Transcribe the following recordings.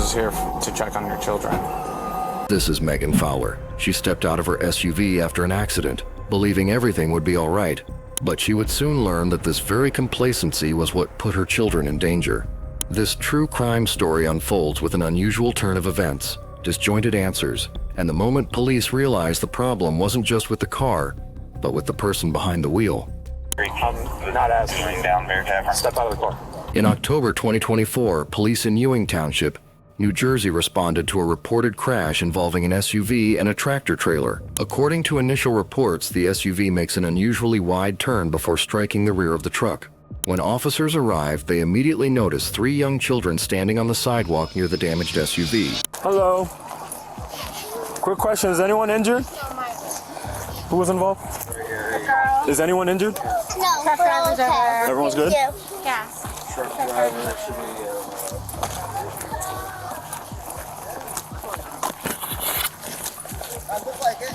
is here to check on your children. This is Megan Fackler. She stepped out of her SUV after an accident, believing everything would be all right. But she would soon learn that this very complacency was what put her children in danger. This true crime story unfolds with an unusual turn of events, disjointed answers, and the moment police realized the problem wasn't just with the car, but with the person behind the wheel. I'm not asking. Down there, Step out of the car. In October 2024, police in Ewing Township, New Jersey responded to a reported crash involving an SUV and a tractor trailer. According to initial reports, the SUV makes an unusually wide turn before striking the rear of the truck. When officers arrived, they immediately noticed 3 young children standing on the sidewalk near the damaged SUV. Hello. Quick question, is anyone injured? Who was involved? Is anyone injured? No, we're okay. Everyone's good? Yeah. Truck driver should be. It looked like it.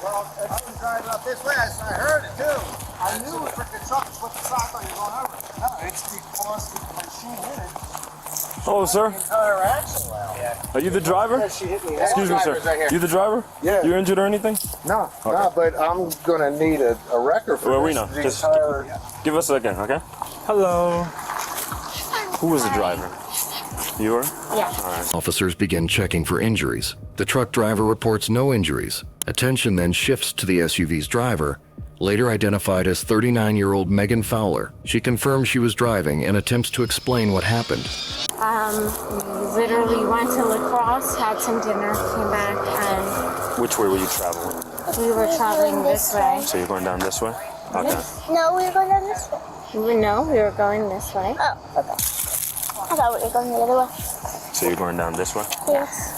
Well, I was driving up this way. I heard it too. I knew it was the truck put the sock on you going over. No, it's because the machine hit it. Oh, sir. Entire axle out. Yeah. Are you the driver? Yeah, she hit me. Excuse me, sir. Right here. You the driver? Yeah. You injured or anything? No, no, but I'm gonna need a record for Well, this. we know. The Just entire. give us a second, okay? Hello. Who was the driver? You were? Yeah. All right. Officers begin checking for injuries. The truck driver reports no injuries. Attention then shifts to the SUV's driver, later identified as 39-year-old Megan Fackler. She confirms she was driving and attempts to explain what happened. Literally went to lacrosse, had some dinner, came back, and Which way were you traveling? we were traveling this way. So you're going down this way? Okay. No, we were going down this way. No, we were going this way. Oh, okay. I thought we were going the other way. So you're going down this way? Yes.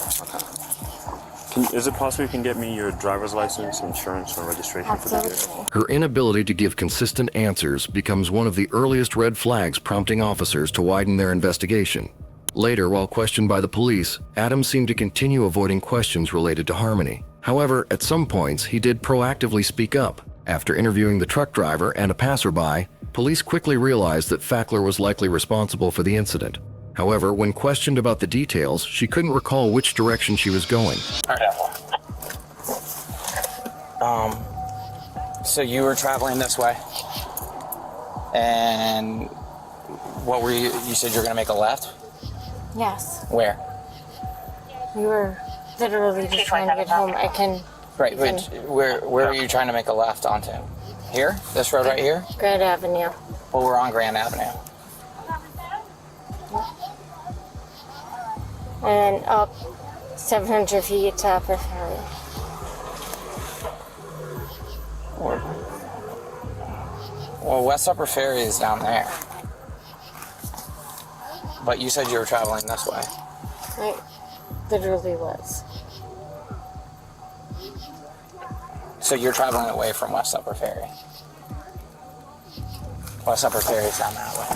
Is it possible you can get me your driver's license, insurance, and registration for the vehicle? Absolutely. Her inability to give consistent answers becomes one of the earliest red flags prompting officers to widen their investigation. Later, while questioned by the police, Adams seemed to continue avoiding questions related to Harmony. However, at some points, he did proactively speak up. After interviewing the truck driver and a passerby, police quickly realized that Fackler was likely responsible for the incident. However, when questioned about the details, she couldn't recall which direction she was going. So you were traveling this way, and what were you? You said you're gonna make a left. Yes. Where? We were literally just trying to get home. I can. Right. But where were you trying to make a left onto? Here? This road right here? Grand Avenue. Well, we're on Grand Avenue. And then up 700 feet to Upper Ferry. Well, West Upper Ferry is down there. But you said you were traveling this way. I literally was. So you're traveling away from West Upper Ferry. West Upper Ferry is down that way.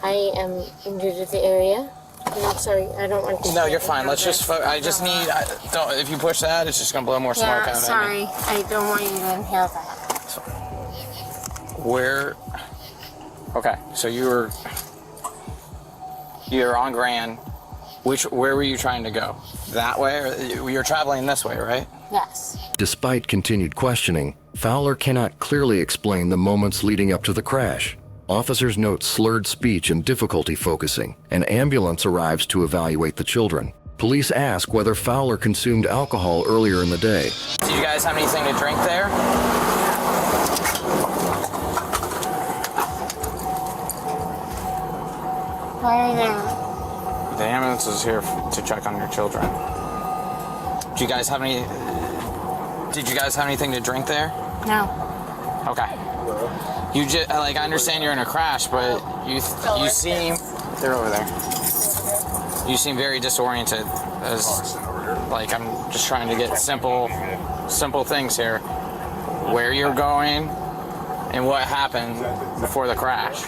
I am new to the area. I'm sorry, I don't want to. No, you're fine. Let's just. I just need. Don't. If you push that, it's just gonna blow more smoke out Yeah, of me. sorry. I don't want you to inhale that. Where? Okay, so you're on Grand. Where were you trying to go? That way, or you're traveling this way, right? Yes. Despite continued questioning, Fackler cannot clearly explain the moments leading up to the crash. Officers note slurred speech and difficulty focusing. An ambulance arrives to evaluate the children. Police ask whether Fackler consumed alcohol earlier in the day. Did you guys have anything to drink there? Why are there? The ambulance is here to check on your children. Did you guys have anything to drink there? No. Okay. You just like I understand you're in a crash, but you seem they're over there. You seem very disoriented. As like I'm just trying to get simple things here. Where you're going and what happened before the crash.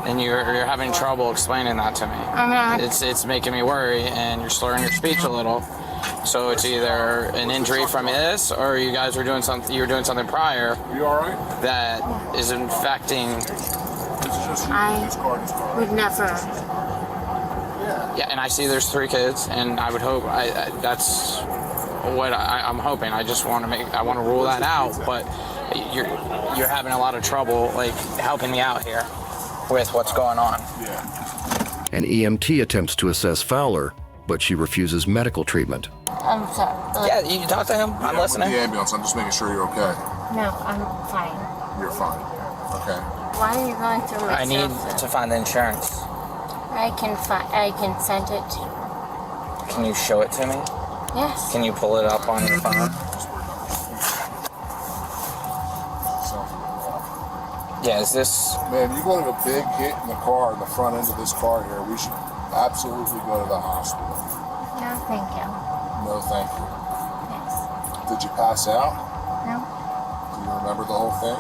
And you're having trouble explaining that to me. I'm not. It's making me worry, and you're slurring your speech a little. So it's either an injury from this, or you guys were doing something. You were doing something prior. You all right? That is infecting I would never. Yeah, and I see there's 3 kids, and I would hope that's what I'm hoping. I just want to rule that out, but you're having a lot of trouble like helping me out here with what's going on. An EMT attempts to assess Fowler, but she refuses medical treatment. I'm sorry. Yeah, you can talk to him. I'm listening. The ambulance. I'm just making sure you're okay. No, I'm fine. You're fine. Okay. Why are you going through my I need stuff? to find the insurance. I can send it to you. Can you show it to me? Yes. Can you pull it up on your phone? Yeah, is this... Man, you got a big hit in the car, in the front end of this car here. We should absolutely go to the hospital. No, thank you. No, thank you. Yes. Did you pass out? No, Do you remember the whole thing?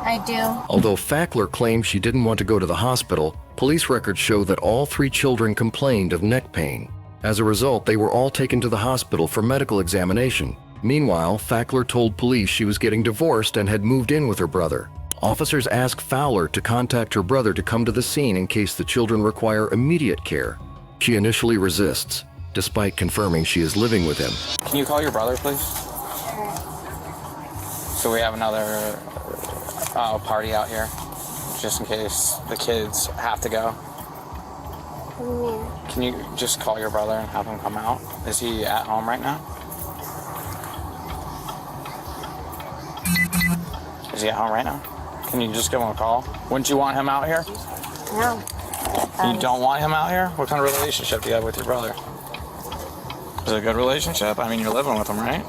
I do. Although Fackler claims she didn't want to go to the hospital, police records show that all 3 children complained of neck pain. As a result, they were all taken to the hospital for medical examination. Meanwhile, Fackler told police she was getting divorced and had moved in with her brother. Officers ask Fowler to contact her brother to come to the scene in case the children require immediate care. She initially resists, despite confirming she is living with him. Can you call your brother, please? So we have another party out here, just in case the kids have to go. What do you mean? Can you just call your brother and have him come out? Is he at home right now? Is he at home right now? Can you just give him a call? Wouldn't you want him out here? No. You don't want him out here? What kind of relationship do you have with your brother? Is it a good relationship? I mean, you're living with him, right?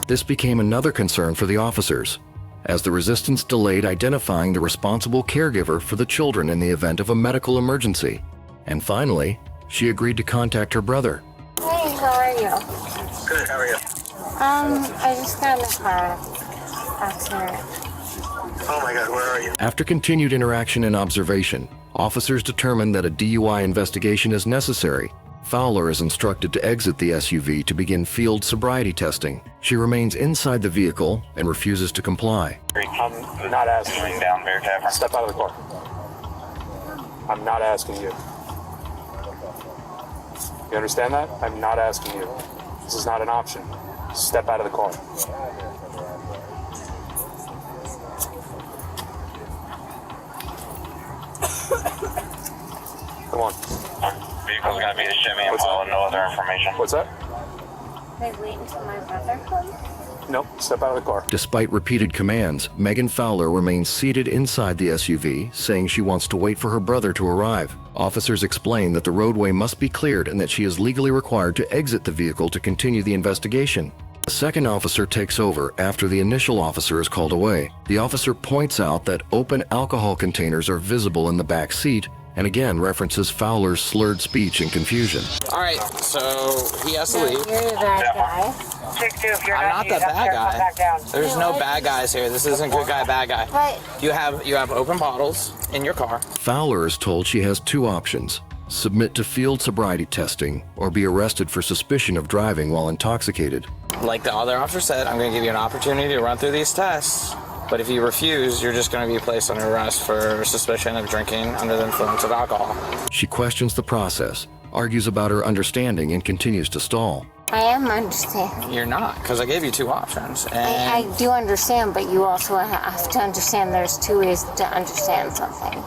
This became another concern for the officers, as the resistance delayed identifying the responsible caregiver for the children in the event of a medical emergency. And finally, she agreed to contact her brother. Hey, how are you? Good, how are you? I just got in a car accident. Oh my God, where are you? After continued interaction and observation, officers determined that a DUI investigation is necessary. Fowler is instructed to exit the SUV to begin field sobriety testing. She remains inside the vehicle and refuses to comply. I'm not asking you. Down Bear Tavern. Step out of the car. I'm not asking you. You understand that? I'm not asking you. This is not an option. Step out of the car. Come on. Vehicle's gonna be a shimmy and What's follow that? no other information. What's that? They wait until my brother comes? Nope. Step out of the car. Despite repeated commands, Megan Fowler remains seated inside the SUV, saying she wants to wait for her brother to arrive. Officers explain that the roadway must be cleared and that she is legally required to exit the vehicle to continue the investigation. A second officer takes over after the initial officer is called away. The officer points out that open alcohol containers are visible in the back seat, and again references Fowler's slurred speech and confusion. All right, so he has to leave. You're the bad guy. I'm not the bad guy. There's no bad guys here. This isn't good guy, bad guy. But You have open bottles in your car. Fowler is told she has 2 options: submit to field sobriety testing or be arrested for suspicion of driving while intoxicated. Like the other officer said, I'm going to give you an opportunity to run through these tests. But if you refuse, you're just going to be placed under arrest for suspicion of drinking under the influence of alcohol. She questions the process, argues about her understanding, and continues to stall. I am understanding. You're not, because I gave you 2 options. And I do understand, but you also have to understand there's 2 ways to understand something.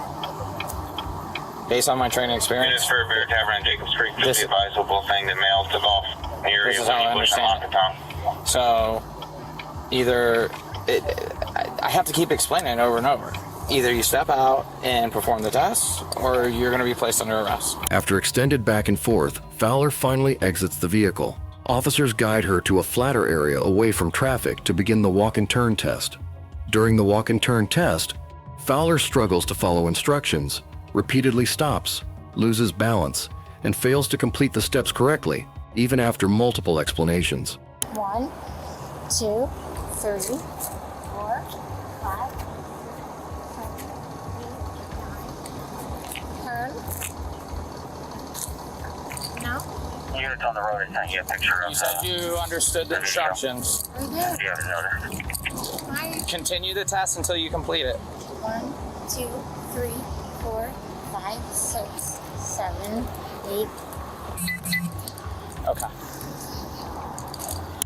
based on my training experience, Units for Bear Tavern and Jacobs Creek, just This- be advised, we'll thing that males took off. Here This you is how I will push and lock understand the tongue. so either I have to keep explaining it over and over. Either you step out and perform the test, or you're going to be placed under arrest. After extended back and forth, Fowler finally exits the vehicle. Officers guide her to a flatter area away from traffic to begin the walk and turn test. During the walk and turn test, Fowler struggles to follow instructions, repeatedly stops, loses balance, and fails to complete the steps correctly, even after multiple explanations. 1, 2, 3, 4, 5, 10. No? Units on the road and sent you a picture of You said you understood the instructions. I did. the other notice. Why? Continue the test until you complete it. 1, 2, 3, 4, 5, 6, 7, 8. Okay.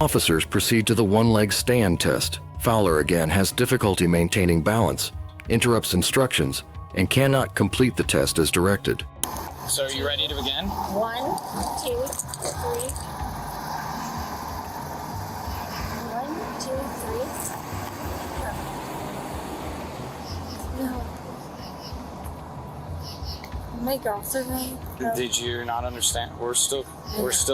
Officers proceed to the one-leg stand test. Fowler again has difficulty maintaining balance, interrupts instructions, and cannot complete the test as directed. So are you ready to begin? 1, 2, 3. 1, 2, 3. No. My girls are right. Did you not understand? We're still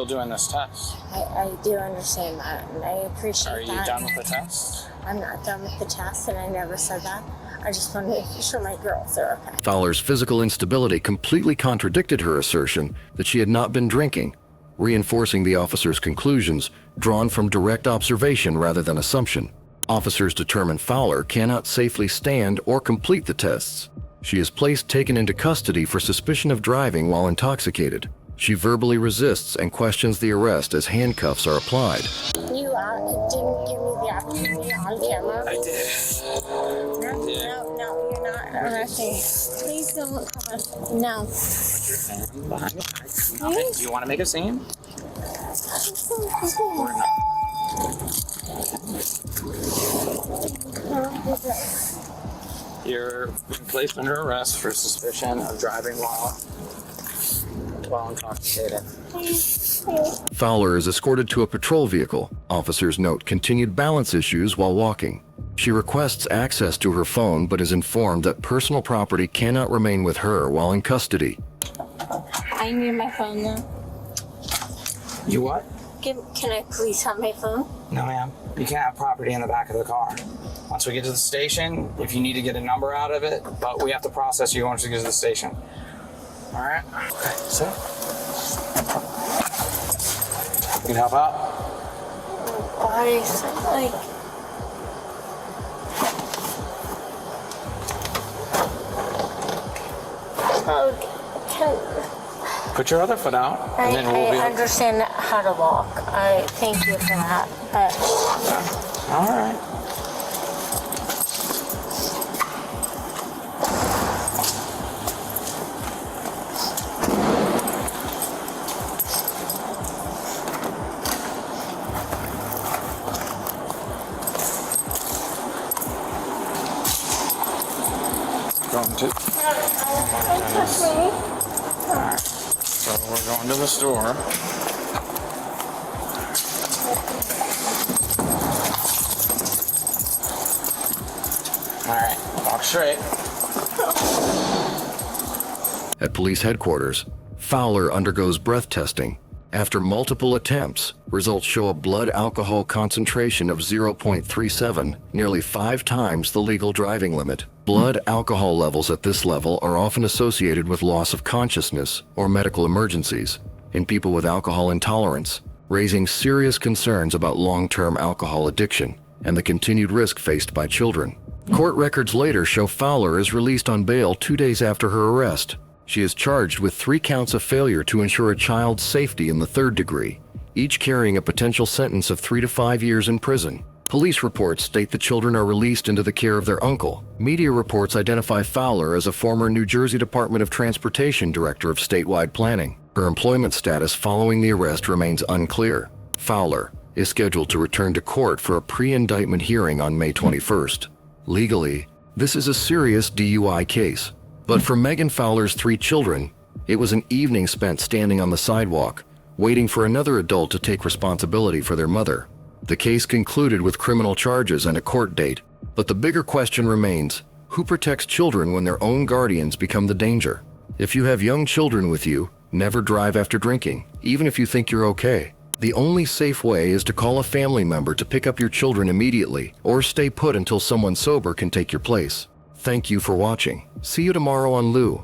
doing this test. I do understand that, and I appreciate Are you that. done with the test? I'm not done with the test, and I never said that. I just want to make sure my girls are okay. Fowler's physical instability completely contradicted her assertion that she had not been drinking, reinforcing the officer's conclusions drawn from direct observation rather than assumption. Officers determine Fowler cannot safely stand or complete the tests. She is taken into custody for suspicion of driving while intoxicated. She verbally resists and questions the arrest as handcuffs are applied. You didn't give me the opportunity on camera. I did. No, you're not arresting me. Please don't arrest me. No. Put your hand behind your back. Okay. Do you want to make a scene? Or not? You're being placed under arrest for suspicion of driving while intoxicated. Fowler is escorted to a patrol vehicle. Officers note continued balance issues while walking. She requests access to her phone but is informed that personal property cannot remain with her while in custody. I need my phone now. You what? Can I please have my phone? No, ma'am. You can't have property in the back of the car. Once we get to the station, if you need to get a number out of it, but we have to process you once we get to the station. All right? Okay, sit. You can help out? Body's like... Put your other foot out, and then we'll be I understand how to walk. I thank you for that. But all right. Going to. Alright, so we're going to the store. Alright, walk straight. At police headquarters, Fowler undergoes breath testing. After multiple attempts, results show a blood alcohol concentration of 0.37, nearly 5 times the legal driving limit. Blood alcohol levels at this level are often associated with loss of consciousness or medical emergencies in people with alcohol intolerance, raising serious concerns about long-term alcohol addiction and the continued risk faced by children. Court records later show Fowler is released on bail 2 days after her arrest. She is charged with 3 counts of failure to ensure a child's safety in the 3rd degree, each carrying a potential sentence of 3 to 5 years in prison. Police reports state the children are released into the care of their uncle. Media reports identify Fowler as a former New Jersey Department of Transportation Director of Statewide Planning. Her employment status following the arrest remains unclear. Fowler is scheduled to return to court for a pre-indictment hearing on May 21st. Legally, this is a serious DUI case. But for Megan Fowler's 3 children, it was an evening spent standing on the sidewalk, waiting for another adult to take responsibility for their mother. The case concluded with criminal charges and a court date, but the bigger question remains, who protects children when their own guardians become the danger? If you have young children with you, never drive after drinking, even if you think you're okay. The only safe way is to call a family member to pick up your children immediately, or stay put until someone sober can take your place. Thank you for watching. See you tomorrow on Lou.